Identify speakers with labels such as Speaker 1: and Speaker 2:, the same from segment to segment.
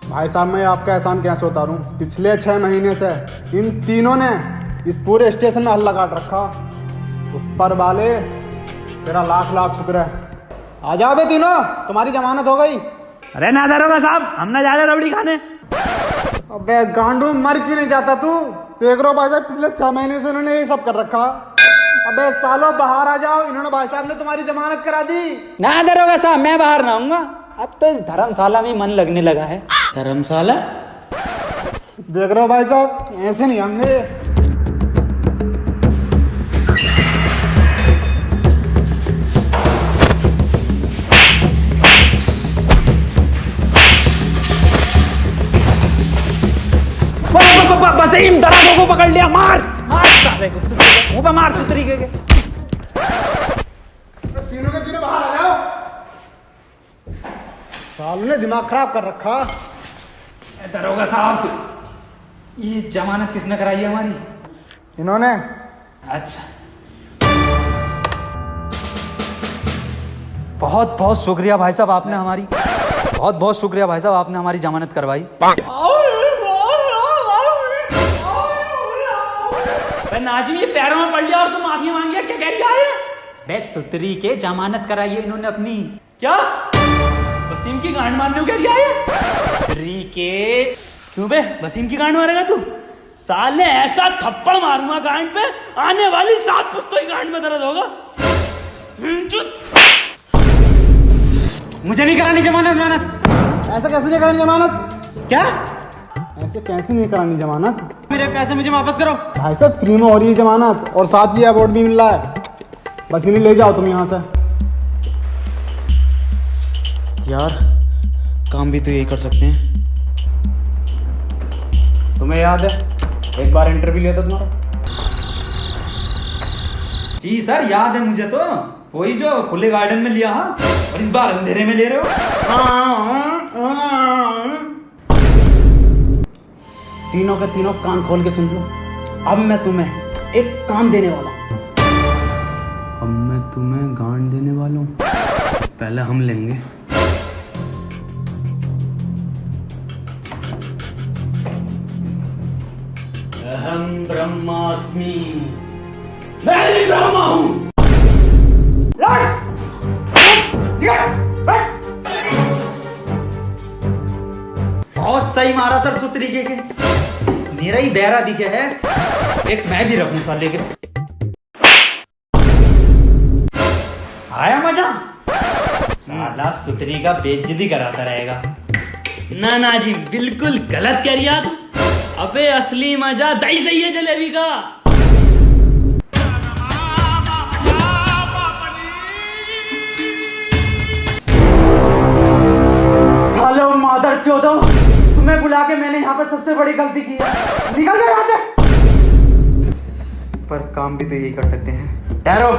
Speaker 1: भाई साहब मैं आपका एहसान कैसे उतारूं? पिछले 6 महीने से इन तीनों ने इस पूरे स्टेशन में हल्ला काट रखा। ऊपर वाले तेरा लाख लाख शुक्र है। आ जाओ बे तीनों, तुम्हारी जमानत हो गई।
Speaker 2: अरे ना दरोगा साहब, हम ना जा रहे रबड़ी खाने।
Speaker 1: अबे गांडू, मर क्यों नहीं जाता तू? देख रहे हो भाई साहब, पिछले 6 महीने से उन्होंने ये सब कर रखा। अबे सालों बाहर आ जाओ, इन्होंने भाई साहब ने तुम्हारी जमानत करा दी।
Speaker 2: ना दरोगा साहब, मैं बाहर ना आऊंगा। अब तो इस धर्मशाला में मन लगने लगा है। धर्मशाला?
Speaker 1: देख रहे हो भाई साहब, ऐसे नहीं हमने।
Speaker 2: वसीम दरोगा को पकड़ लिया, मार मार मुंह पे मार सुतरी के।
Speaker 1: तीनों के तीनों बाहर आ जाओ। साल ने दिमाग खराब कर रखा।
Speaker 2: दरोगा साहब, ये जमानत किसने कराई है हमारी?
Speaker 1: इन्होंने।
Speaker 2: अच्छा, बहुत बहुत शुक्रिया भाई साहब, आपने हमारी बहुत बहुत शुक्रिया भाई साहब, आपने हमारी जमानत करवाई। नाजिम, ये पैरों में पड़ लिया और तुम माफी मांग लिया, क्या कह रही है? बस सुतरी के जमानत कराई है इन्होंने अपनी। क्या वसीम की गांड मारने को कह रही है? सुतरी के क्यों बे, वसीम की गांड मारेगा तू? साले ऐसा थप्पड़ मारूंगा गांड पे, आने वाली 7 पुश्तों की गांड में दर्द होगा। मुझे नहीं करानी जमानत।
Speaker 1: ऐसे कैसे नहीं करानी जमानत?
Speaker 2: क्या?
Speaker 1: ऐसे कैसे नहीं करानी जमानत?
Speaker 2: मेरे पैसे मुझे वापस करो।
Speaker 1: भाई साहब फ्री में हो रही है जमानत और साथ ही अवार्ड भी मिल रहा है। बस इन्हें ले जाओ तुम यहाँ से।
Speaker 3: यार काम भी तो यही कर सकते हैं। तुम्हें याद है एक बार इंटरव्यू लिया था तुम्हारा?
Speaker 2: जी सर, याद है मुझे। तो वही जो खुले गार्डन में लिया। हाँ, और इस बार अंधेरे में ले रहे हो।
Speaker 3: तीनों के तीनों कान खोल के सुन लो। अब मैं तुम्हें एक काम देने वाला हूं। अब मैं तुम्हें गांड देने वाला हूं। पहले हम लेंगे।
Speaker 2: अहम ब्रह्मास्मि, मैं ही ब्रह्मा हूं। बहुत सही मारा सर सुतरीके के। मेरा ही बहरा दिखे है, एक मैं भी रखूं साले के। आया मजा? साला सुतरी का बेइज्जती कराता रहेगा। ना ना जी, बिल्कुल गलत कह रिया तू। अबे असली मजा दही सही है जलेबी का।
Speaker 3: सालो मादर चोदो, तुम्हें बुला के मैंने यहाँ पर सबसे बड़ी गलती की है। निकल जाओ यहाँ से। पर काम भी तो यही कर सकते हैं। ठहरो,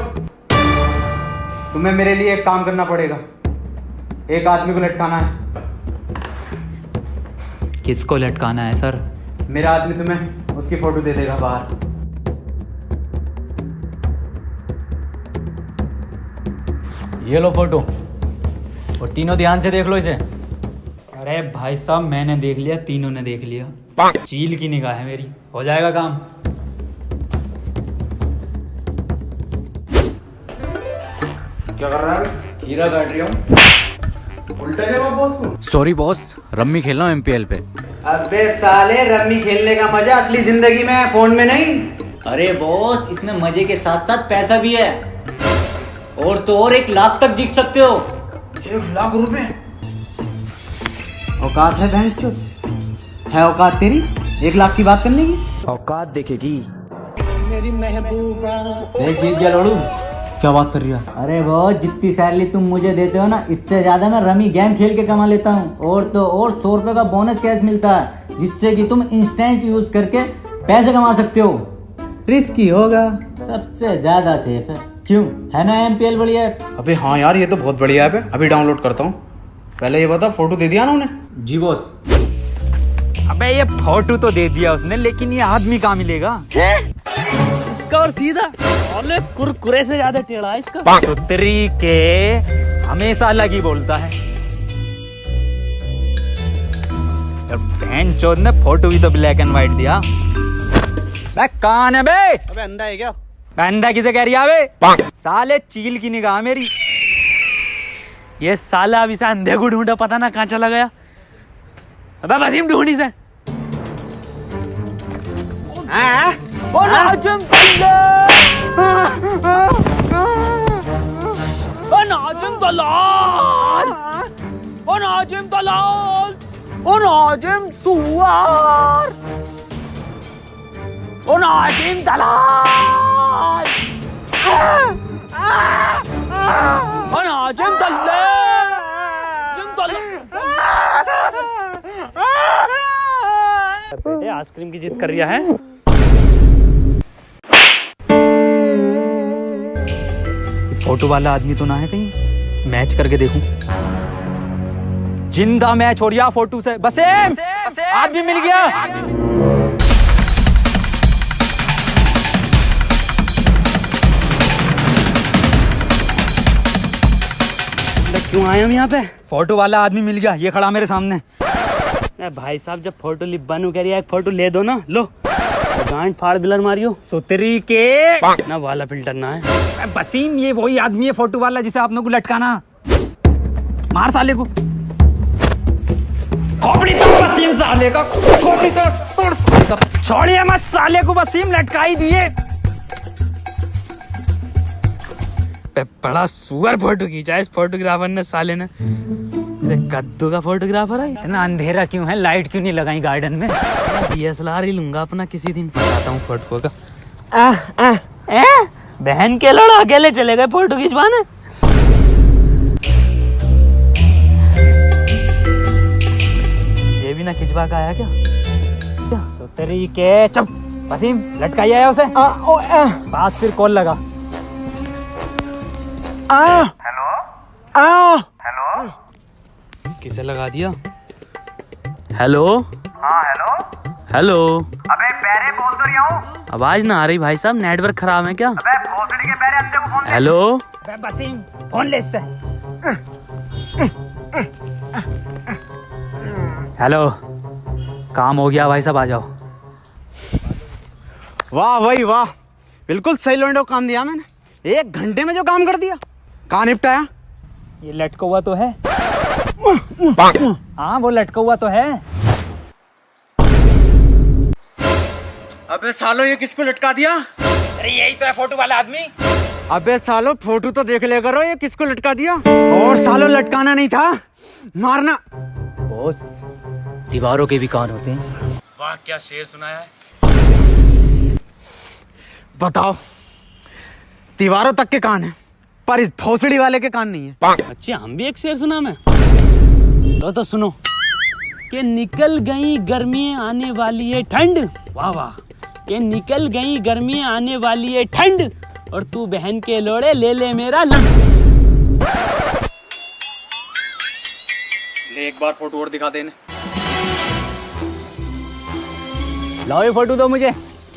Speaker 3: तुम्हें मेरे लिए एक काम करना पड़ेगा। एक आदमी को लटकाना है।
Speaker 2: किसको लटकाना है सर?
Speaker 3: मेरा आदमी तुम्हें उसकी फोटो दे देगा बाहर।
Speaker 4: ये लो फोटो, और तीनों ध्यान से देख लो इसे।
Speaker 2: अरे भाई साहब, मैंने देख लिया, तीनों ने देख लिया। चील की निगाह है मेरी, हो जाएगा काम।
Speaker 4: क्या कर रहा है? खीरा काट रही हूँ।
Speaker 3: उल्टा जवाब बॉस को।
Speaker 4: सॉरी बॉस, रम्मी खेल रहा हूँ MPL पे।
Speaker 3: अबे साले, रम्मी खेलने का मजा असली जिंदगी में है, फोन में नहीं।
Speaker 4: अरे बॉस, इसमें मजे के साथ साथ पैसा भी है, और तो और 1 लाख तक जीत सकते हो।
Speaker 3: 1 लाख रुपए? औकात है बहनचोद? है औकात तेरी 1 लाख की बात करने की? औकात देखेगी।
Speaker 4: देख, जीत गया लोड़ू।
Speaker 3: क्या बात कर रही है?
Speaker 4: अरे बॉस, जितनी सैलरी तुम मुझे देते हो ना, इससे ज्यादा मैं रमी गेम खेल के कमा लेता हूँ। और तो और 100 रुपए का बोनस कैश मिलता है, जिससे कि तुम इंस्टेंट यूज करके पैसे कमा सकते हो।
Speaker 3: रिस्की होगा।
Speaker 4: सबसे ज्यादा सेफ है, क्यों? है ना MPL बढ़िया ऐप?
Speaker 3: अबे हाँ यार, ये तो बहुत बढ़िया ऐप है। अभी डाउनलोड करता हूँ। पहले ये बता, फोटो दे दिया ना उन्हें?
Speaker 4: जी बॉस।
Speaker 2: अबे ये फोटो तो दे दिया उसने, लेकिन ये आदमी कहाँ मिलेगा? इसका और सीधा अरे कुरकुरे से ज्यादा टेढ़ा है इसका। सुतरी के हमेशा अलग ही बोलता है। यार बहन चोद ने फोटो भी तो ब्लैक एंड व्हाइट दिया। बे कौन है बे?
Speaker 1: अबे अंधा है क्या?
Speaker 2: अंधा किसे कह रही है बे? साले चील की निगाह मेरी। ये साला अभी से अंधे को ढूंढा, पता ना कहाँ चला गया। अबे वसीम ढूंढी से। ओ नाजिम ओ नाजिम दलाल, ओ नाजिम दलाल, ओ नाजिम सुवार, ओ नाजिम दलाल, ओ नाजिम दलाल, बेटे आइसक्रीम की जिद कर रहा है। फोटो वाला आदमी तो ना है कहीं, मैच करके देखूं। जिंदा मैच हो रहा फोटो से। बस आदमी मिल गया।
Speaker 3: क्यों आए हम यहाँ पे?
Speaker 2: फोटो वाला आदमी मिल गया, ये खड़ा मेरे सामने।
Speaker 3: भाई साहब जब फोटो बनू कह रही है, एक फोटो ले दो ना। लो गांड फाड़ बिलर मारियो
Speaker 2: सुतरी के
Speaker 3: ना, वाला फिल्टर ना है।
Speaker 2: वसीम ये वही आदमी है फोटो वाला जिसे आपने को लटकाना। मार साले को। खोपड़ी तो वसीम साले का, खोपड़ी तो छोड़िए मत साले को, वसीम लटका ही दिए।
Speaker 3: बड़ा सुअर फोटो खींचा है इस फोटोग्राफर ने, साले ने। कद्दू का फोटोग्राफर है।
Speaker 2: इतना अंधेरा क्यों है? लाइट क्यों नहीं लगाई गार्डन में?
Speaker 3: DSLR ही लूंगा अपना, किसी दिन बताता हूँ फोटो का। बहन के लड़ा अकेले चले गए फोटो खिंचवाने। ये भी ना खिंचवा का आया क्या?
Speaker 2: तो तेरी के चुप। वसीम लटकाई आया उसे। बात फिर कॉल लगा।
Speaker 3: किसे लगा दिया? हेलो।
Speaker 5: हाँ हेलो।
Speaker 3: हेलो।
Speaker 5: अबे पैरे बोल तो रहा हूँ।
Speaker 3: आवाज ना आ रही भाई साहब, नेटवर्क खराब है क्या?
Speaker 5: अबे भोसड़ी के पैरे अंधे को फोन दे।
Speaker 3: हेलो।
Speaker 2: वसीम फोन ले इससे। हेलो, काम हो गया भाई साहब, आ जाओ।
Speaker 1: वाह भाई वाह, बिल्कुल सही लोंडो काम दिया मैंने। 1 घंटे में जो काम कर दिया। कहाँ निपटाया?
Speaker 2: ये लटका हुआ तो है। हाँ वो लटका हुआ तो है।
Speaker 1: अबे सालो ये किसको लटका दिया?
Speaker 2: अरे यही तो है फोटो वाला आदमी।
Speaker 1: अबे सालो फोटो तो देख ले करो, ये किसको लटका दिया? और सालो लटकाना नहीं था, मारना।
Speaker 4: बॉस, दीवारों के भी कान होते हैं।
Speaker 3: वाह क्या शेर सुनाया है।
Speaker 1: बताओ, दीवारों तक के कान है पर इस भोसड़ी वाले के कान नहीं है।
Speaker 3: अच्छा हम भी एक शेर सुना मैं। तो सुनो कि निकल गई गर्मियां आने वाली है ठंड। वाह वाह। कि निकल गई गर्मियां आने वाली है ठंड, और तू बहन के लोड़े ले ले मेरा लंड।
Speaker 1: ले एक बार फोटो और दिखा देने।
Speaker 4: लाओ ये फोटो दो मुझे,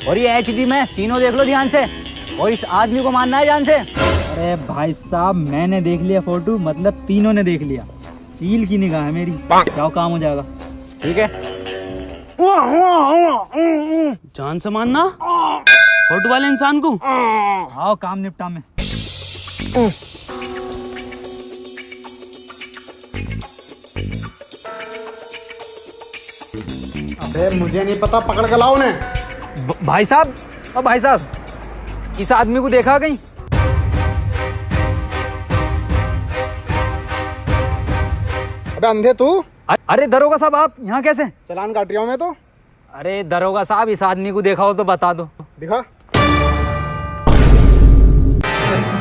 Speaker 4: और ये HD में तीनों देख लो ध्यान से, और इस आदमी को मानना है जान से।
Speaker 2: अरे भाई साहब मैंने देख लिया फोटो, मतलब तीनों ने देख लिया। चील की निगाह है मेरी। जाओ काम हो जाएगा।
Speaker 4: ठीक है।
Speaker 3: जान से मानना फोटो वाले इंसान को।
Speaker 2: आओ काम निपटा में।
Speaker 1: अबे मुझे नहीं पता, पकड़ के लाओ उन्हें।
Speaker 2: भाई साहब, ओ भाई साहब, इस आदमी को देखा कहीं?
Speaker 1: अबे अंधे तू,
Speaker 2: अरे दरोगा साहब आप यहाँ कैसे?
Speaker 1: चालान काट रहा हूँ मैं तो।
Speaker 2: अरे दरोगा साहब इस आदमी को देखा हो तो बता दो।
Speaker 1: दिखा।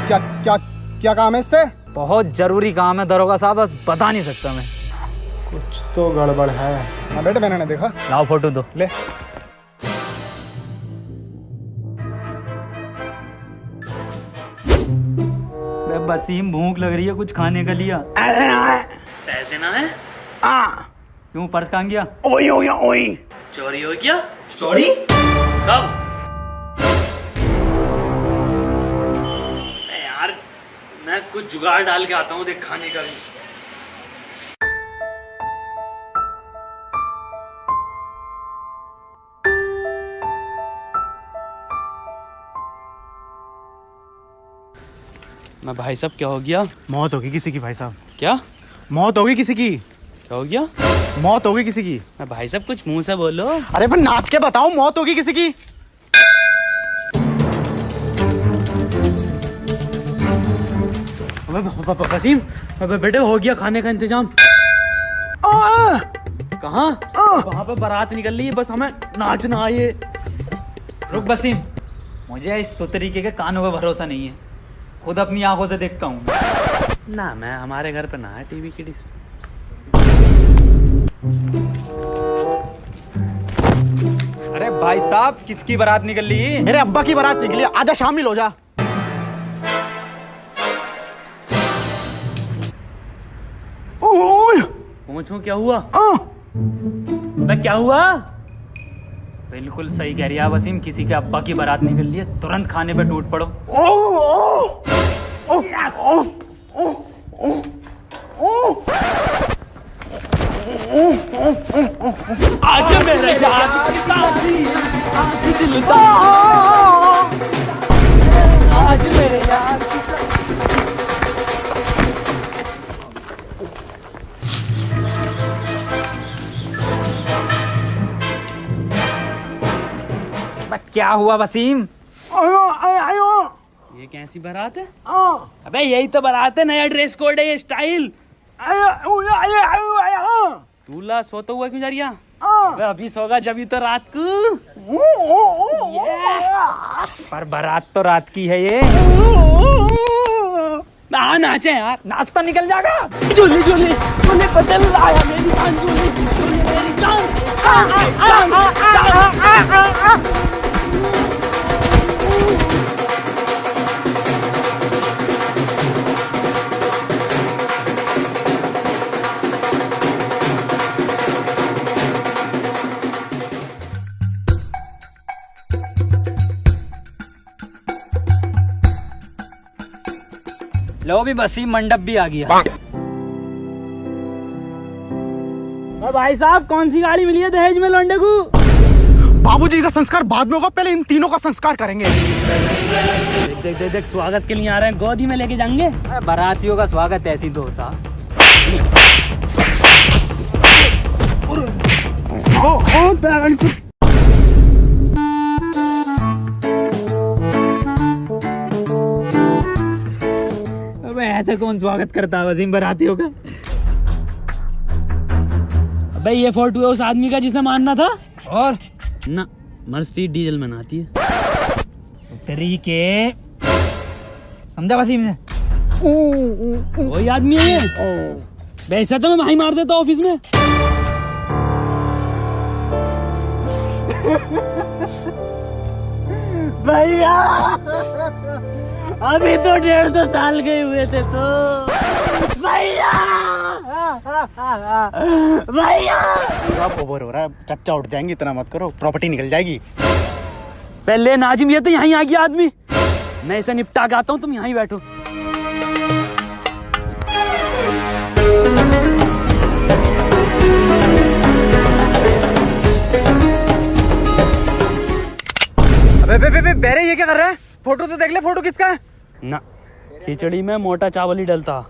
Speaker 1: क्या क्या क्या काम है इससे?
Speaker 2: बहुत जरूरी काम है दरोगा साहब, बस बता नहीं सकता मैं।
Speaker 1: कुछ तो गड़बड़ है। हाँ बेटे मैंने देखा।
Speaker 2: लाओ फोटो दो।
Speaker 1: ले।
Speaker 2: वसीम भूख लग रही है, कुछ खाने का लिया?
Speaker 3: पैसे ना है?
Speaker 2: क्यों पर्स कहाँ गया?
Speaker 3: ओई हो गया, ओई चोरी हो गया। चोरी कब? यार मैं कुछ जुगाड़ डाल के आता हूँ, देख खाने का भी। मैं भाई साहब क्या हो गया?
Speaker 1: मौत होगी किसी की भाई साहब,
Speaker 3: क्या
Speaker 1: मौत होगी किसी की,
Speaker 3: क्या हो गया?
Speaker 1: मौत होगी किसी की।
Speaker 3: मैं भाई साहब कुछ मुंह से बोलो।
Speaker 1: अरे पर नाच के बताओ, मौत होगी किसी की।
Speaker 3: वसीम, अबे बेटे हो गया खाने का इंतजाम। कहाँ? वहाँ पे बारात निकल रही है, बस हमें नाचना है।
Speaker 2: रुक वसीम, मुझे इस सुतरीके के कानों पे भरोसा नहीं है, खुद अपनी आंखों से देखता हूँ।
Speaker 3: ना मैं हमारे घर पे ना है टीवी की डिश।
Speaker 2: अरे भाई साहब, किसकी बारात निकल रही है?
Speaker 1: मेरे अब्बा की बारात निकली, आजा शामिल हो जा।
Speaker 3: पूछूं क्या हुआ? मैं क्या हुआ?
Speaker 2: बिल्कुल सही कह रही है वसीम, किसी के अब्बा की बारात निकल रही है, तुरंत खाने पे टूट पड़ो।
Speaker 3: आज मेरे यार आज मेरे यार
Speaker 2: क्या हुआ वसीम?
Speaker 3: ये कैसी बारात है? अबे यही तो बारात है, नया ड्रेस कोड है, ये स्टाइल। दूल्हा सोता हुआ क्यों जा रही है? अबे अभी सोगा जब तो रात को।
Speaker 2: पर बारात तो रात की है ये।
Speaker 3: हाँ नाचे यार,
Speaker 2: नाश्ता निकल जाएगा।
Speaker 3: झूली झूली झूली बदल आया मेरी जान, झूली झूली मेरी जान।
Speaker 2: लो भी वसीम, मंडप भी आ गया।
Speaker 3: भाई साहब कौन सी गाड़ी मिली है दहेज में लौंडे को?
Speaker 1: बाबूजी का संस्कार बाद में होगा, पहले इन तीनों का संस्कार करेंगे।
Speaker 3: देख देख देख, स्वागत के लिए आ रहे हैं, गोदी में लेके जाएंगे।
Speaker 2: बारातियों का स्वागत ऐसी तो होता। अबे ऐसे कौन स्वागत करता है वसीम बारातियों का?
Speaker 3: अबे ये फोटो है उस आदमी का जिसे मारना था।
Speaker 2: और
Speaker 3: ना मर्सिडीज डीजल बनाती है।
Speaker 2: तरीके समझा वसीम ने?
Speaker 3: वही आदमी है ये। वैसे तो मैं भाई मार देता ऑफिस में।
Speaker 1: भैया
Speaker 3: अभी तो 150 साल गए हुए थे तो।
Speaker 1: भैया ओवर हो रहा है, चच्चा उठ जाएंगे, इतना मत करो, प्रॉपर्टी निकल जाएगी।
Speaker 3: पहले नाजिम, ये तो यहीं आ गया आदमी, मैं इसे निपटा के आता हूँ, तुम यहीं बैठो।
Speaker 2: अबे बेरे, ये क्या कर रहा है? फोटो तो देख ले, फोटो किसका है?
Speaker 3: ना खिचड़ी में मोटा चावल ही डलता।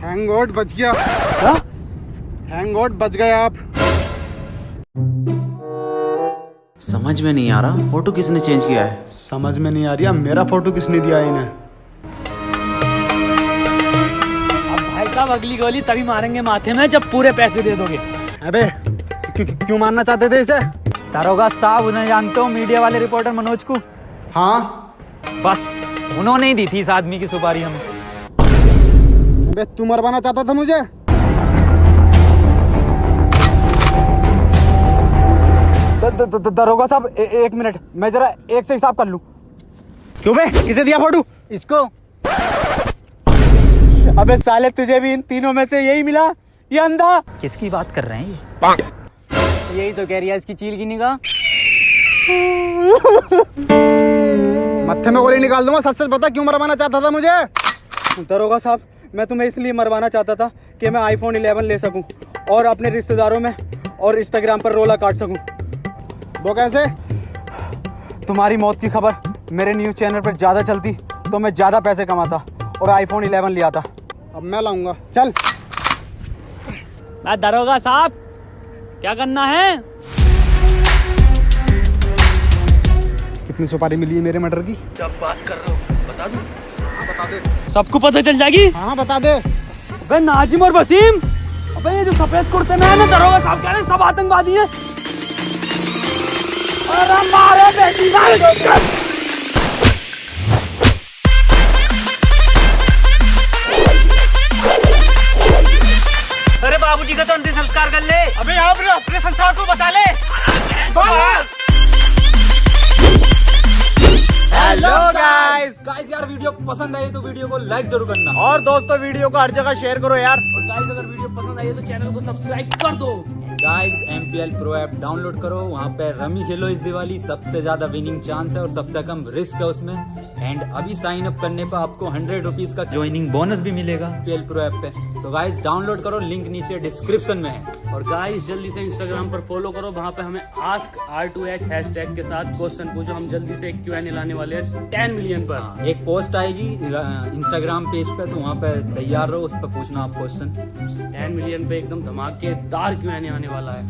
Speaker 1: थैंक गॉड बच गया। थैंक गॉड बच गए आप।
Speaker 6: समझ में नहीं आ रहा फोटो किसने चेंज किया है।
Speaker 1: समझ में नहीं आ रही है मेरा फोटो किसने दिया है इन्हें।
Speaker 3: अब भाई साहब अगली गोली तभी मारेंगे माथे में जब पूरे पैसे दे दोगे।
Speaker 1: अबे क्यों मारना चाहते थे इसे?
Speaker 2: दारोगा साहब, उन्हें जानते हो, मीडिया वाले रिपोर्टर मनोज को।
Speaker 1: हाँ,
Speaker 2: बस उन्होंने ही दी थी इस आदमी की सुपारी हमें।
Speaker 1: अबे तू मरवाना चाहता था मुझे? दरोगा साहब एक मिनट, मैं जरा एक से हिसाब कर लूं। क्यों बे, किसे दिया फोटो?
Speaker 3: इसको।
Speaker 1: अबे साले, तुझे भी इन तीनों में से यही मिला? ये अंधा
Speaker 2: किसकी बात कर रहे हैं ये?
Speaker 3: यही तो कह रही है इसकी चील की निगाह।
Speaker 1: मत्थे में गोली निकाल दूंगा। सच सच बता, क्यों मरवाना चाहता था मुझे? दरोगा साहब, मैं तुम्हें इसलिए मरवाना चाहता था कि मैं iPhone 11 ले सकूं और अपने रिश्तेदारों में और इंस्टाग्राम पर रोला काट सकूं। वो कैसे? तुम्हारी मौत की खबर मेरे न्यूज़ चैनल पर ज़्यादा चलती तो मैं ज़्यादा पैसे कमाता और आईफोन 11 लिया था। अब मैं लाऊंगा, चल।
Speaker 3: दरोगा साहब, क्या करना है?
Speaker 1: कितनी सुपारी मिली है मेरे मर्डर की?
Speaker 3: क्या बात कर रहे हो, बता दूं?
Speaker 1: हाँ बता दे।
Speaker 3: सबको पता चल जाएगी।
Speaker 1: हाँ बता दे।
Speaker 3: अबे नाजिम और वसीम, अबे ये जो सफेद कुर्ते में है ना, दरोगा साहब कह रहे हैं सब आतंकवादी हैं। अरे मारे बेटी मारे।
Speaker 2: अरे बाबूजी का तो अंतिम संस्कार कर ले।
Speaker 1: अबे यहाँ पर अपने संसार को बता ले। हेलो गाइस
Speaker 3: यार वीडियो पसंद आई तो वीडियो को लाइक जरूर करना,
Speaker 1: और दोस्तों वीडियो को हर जगह शेयर करो यार।
Speaker 3: और गाइस अगर वीडियो पसंद आई है तो चैनल को सब्सक्राइब कर दो। Guys MPL Pro app download करो, वहाँ पे रमी खेलो इस दिवाली, सबसे ज्यादा विनिंग चांस है और सबसे कम रिस्क है उसमें। एंड अभी साइन अप करने पर आपको 100 रुपीज का ज्वाइनिंग बोनस भी मिलेगा MPL Pro ऐप पे। तो गाइस डाउनलोड करो, लिंक नीचे डिस्क्रिप्शन में है। और गाइस जल्दी से इंस्टाग्राम पर फॉलो करो, वहाँ पे हमें आस्क R2H हैशटैग के साथ क्वेश्चन पूछो। हम जल्दी से Q&A लाने वाले हैं 10 मिलियन पर।
Speaker 4: एक पोस्ट आएगी इंस्टाग्राम पेज पे, तो वहाँ पे तैयार रहो, उस पर पूछना आप क्वेश्चन।
Speaker 3: 10 मिलियन पे एकदम धमाकेदार Q&A आने वाला है।